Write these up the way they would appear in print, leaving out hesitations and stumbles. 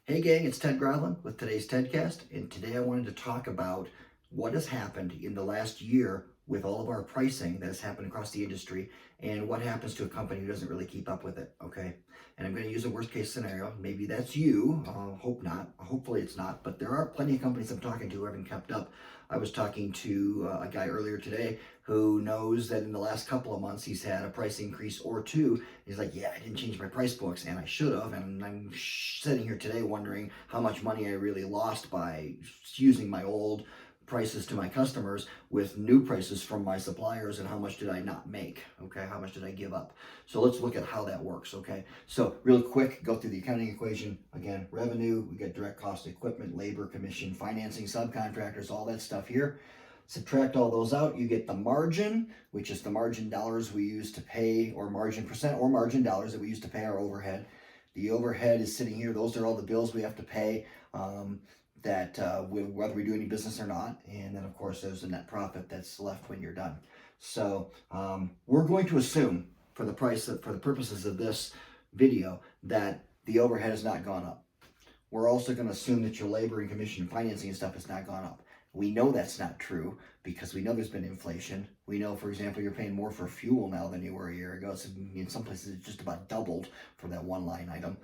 Hey gang, it's Ted Grodlin with today's TEDcast, and today I wanted to talk about what has happened in the last year with all of our pricing that has happened across the industry and what happens to a company who doesn't really keep up with it, okay? And I'm going to use a worst case scenario. Maybe that's you. Hope not. Hopefully it's not, but there are plenty of companies I'm talking to who haven't kept up. I was talking to a guy earlier today who knows that in the last couple of months he's had a price increase or two. He's like, yeah, I didn't change my price books and I should have. And I'm sitting here today wondering how much money I really lost by using my old prices to my customers with new prices from my suppliers, and how much did I not make, okay? How much did I give up? So let's look at how that works, okay? So real quick, go through the accounting equation. Again, revenue, we get direct cost, equipment, labor, commission, financing, subcontractors, all that stuff here. Subtract all those out, you get the margin, which is the margin dollars we use to pay, or margin percent, or margin dollars that we use to pay our overhead. The overhead is sitting here. Those are all the bills we have to pay, whether we do any business or not. And then, of course, there's the net profit that's left when you're done. So we're going to assume, for the purposes of this video, that the overhead has not gone up. We're also going to assume that your labor and commission and financing and stuff has not gone up. We know that's not true because we know there's been inflation. We know, for example, you're paying more for fuel now than you were a year ago. So in some places, it's just about doubled for that one line item.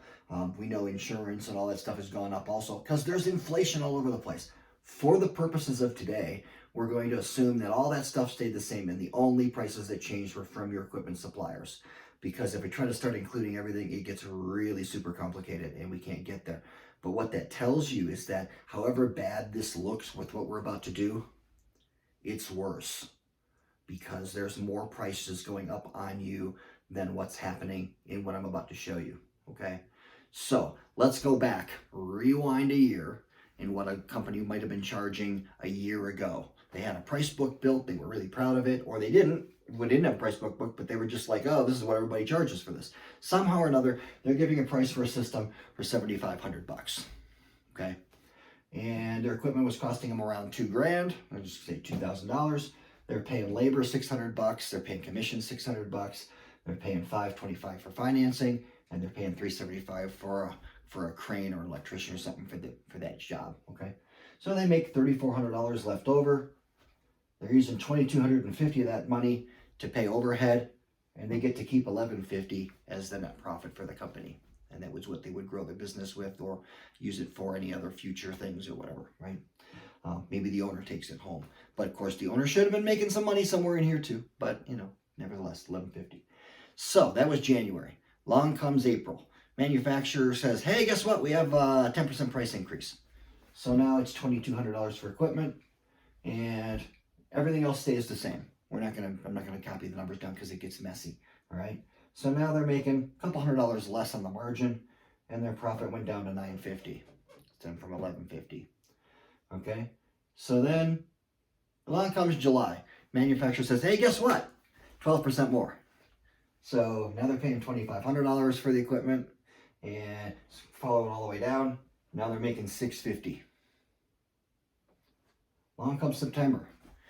We know insurance and all that stuff has gone up also because there's inflation all over the place. For the purposes of today, we're going to assume that all that stuff stayed the same and the only prices that changed were from your equipment suppliers. Because if we try to start including everything, it gets really super complicated and we can't get there. But what that tells you is that however bad this looks with what we're about to do, it's worse because there's more prices going up on you than what's happening in what I'm about to show you, okay? So let's go back, rewind a year, and what a company might have been charging a year ago. They had a price book built, they were really proud of it, or they didn't. We didn't have a price book, but they were just like, oh, this is what everybody charges for this. Somehow or another, they're giving a price for a system for $7,500, okay? And their equipment was costing them around $2,000. I'll just say $2,000. They're paying labor $600. They're paying commission $600. They're paying $525 for financing, and they're paying $375 for a crane or an electrician or something for that job, okay? So they make $3,400 left over. They're using $2,250 of that money to pay overhead, and they get to keep $1,150 as the net profit for the company. And that was what they would grow their business with or use it for any other future things or whatever, right? Maybe the owner takes it home. But of course, the owner should have been making some money somewhere in here too. But, nevertheless, $1,150. So that was January. Along comes April. Manufacturer says, hey, guess what? We have a 10% price increase. So now it's $2,200 for equipment, and everything else stays the same. I'm not gonna copy the numbers down because it gets messy. All right. So now they're making a couple $100 less on the margin, and their profit went down to $950 from $1,150. Okay. So then along comes July. Manufacturer says, hey, guess what? 12% more. So now they're paying $2,500 for the equipment, and following all the way down. Now they're making $650. Along comes September.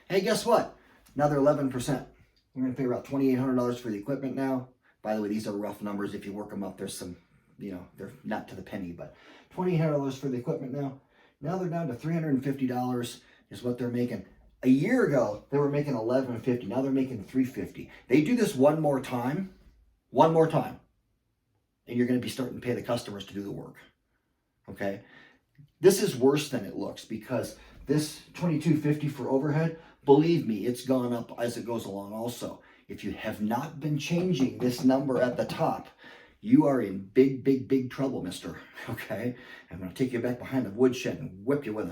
Hey, guess what? Now they're 11%. We're going to pay about $2,800 for the equipment now. By the way, these are rough numbers. If you work them up, there's some, they're not to the penny, but $2,800 for the equipment now. Now they're down to $350 is what they're making. A year ago, they were making $1,150. Now they're making $350. They do this one more time, and you're going to be starting to pay the customers to do the work. Okay? This is worse than it looks because this $2,250 for overhead, believe me, it's gone up as it goes along also. If you have not been changing this number at the top, you are in big, big, big trouble, mister. Okay? I'm going to take you back behind the woodshed and whip you with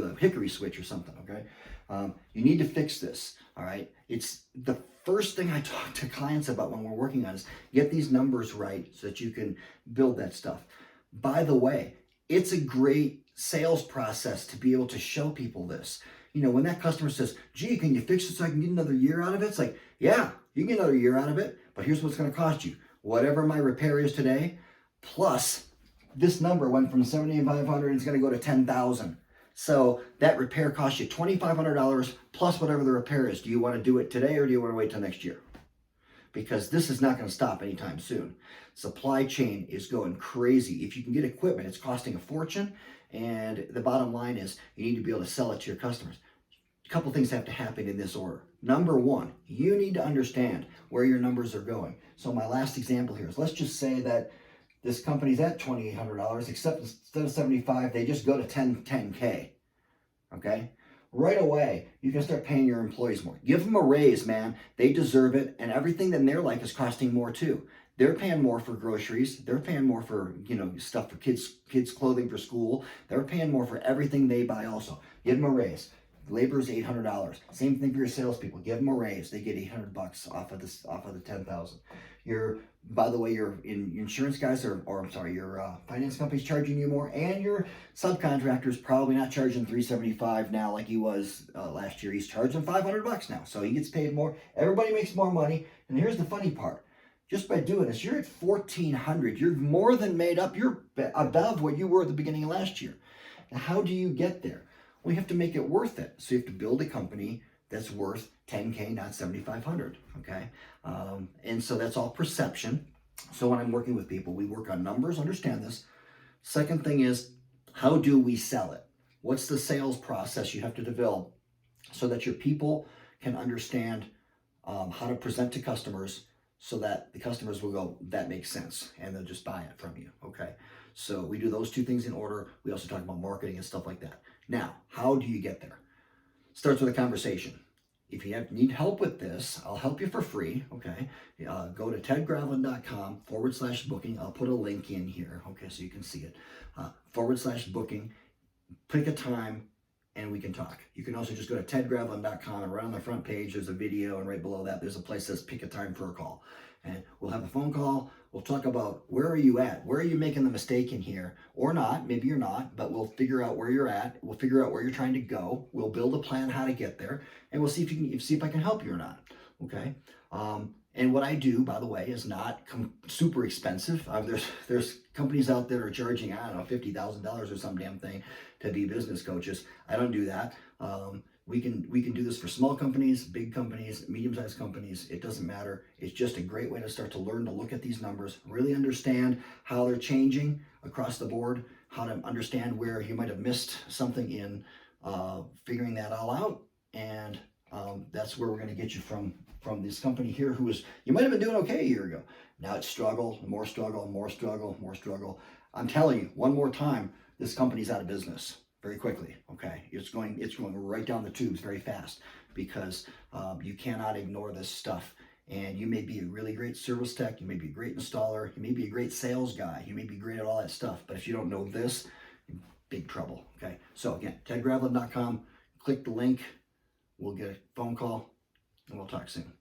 a hickory switch or something, okay? You need to fix this, all right? It's the first thing I talk to clients about when we're working on is get these numbers right so that you can build that stuff. By the way, it's a great sales process to be able to show people this. When that customer says, gee, can you fix it so I can get another year out of it? It's like, yeah, you can get another year out of it, but here's what's going to cost you. Whatever my repair is today, plus this number went from $7,500 and it's going to go to $10,000. So that repair costs you $2,500 plus whatever the repair is. Do you want to do it today or do you want to wait till next year? because this is not going to stop anytime soon. Supply chain is going crazy. If you can get equipment, it's costing a fortune. And the bottom line is you need to be able to sell it to your customers. A couple things have to happen in this order. Number one, you need to understand where your numbers are going. So my last example here is, let's just say that this company's at $2,800, except instead of 75, they just go to 10K. Okay? Right away, you can start paying your employees more. Give them a raise, man. They deserve it, and everything in their life is costing more too. They're paying more for groceries. They're paying more for, stuff for kids' clothing for school. They're paying more for everything they buy also. Give them a raise. Labor is $800. Same thing for your salespeople. Give them a raise. They get $800 off of the 10,000. By the way, your insurance guys your finance company's charging you more, and your subcontractor's probably not charging $375 now like he was last year. He's charging $500 now, so he gets paid more. Everybody makes more money, and here's the funny part. Just by doing this, you're at $1,400. You're more than made up. You're above what you were at the beginning of last year. Now, how do you get there? Well, you have to make it worth it. So you have to build a company that's worth 10K, not 7,500. Okay, and so that's all perception. So when I'm working with people, we work on numbers. Understand this. Second thing is, how do we sell it? What's the sales process you have to develop so that your people can understand how to present to customers, so that the customers will go, that makes sense, and they'll just buy it from you. Okay, so we do those two things in order. We also talk about marketing and stuff like that. Now, how do you get there? Starts with a conversation. If you need help with this, I'll help you for free. Okay, go to tedgravlin.com/booking. I'll put a link in here, okay, so you can see it. /booking. Pick a time and we can talk. You can also just go to tedgravlin.com, and right on the front page there's a video, and right below that there's a place that says pick a time for a call. And we'll have a phone call. We'll talk about where are you at? Where are you making the mistake in here? Or not, maybe you're not, but we'll figure out where you're at. We'll figure out where you're trying to go. We'll build a plan how to get there, and we'll see if I can help you or not. Okay? And what I do, by the way, is not super expensive. There's companies out there are charging, I don't know, $50,000 or some damn thing to be business coaches. I don't do that. We can do this for small companies, big companies, medium-sized companies. It doesn't matter. It's just a great way to start to learn to look at these numbers, really understand how they're changing across the board, how to understand where you might have missed something in figuring that all out. And that's where we're going to get you from this company here, you might have been doing okay a year ago. Now it's struggle, more struggle, more struggle, more struggle. I'm telling you, one more time, this company's out of business very quickly. Okay, it's going right down the tubes very fast, because you cannot ignore this stuff. And you may be a really great service tech, you may be a great installer, you may be a great sales guy, you may be great at all that stuff, but if you don't know this, you're in big trouble. Okay, so again, tedgravlin.com, click the link, we'll get a phone call, and we'll talk soon.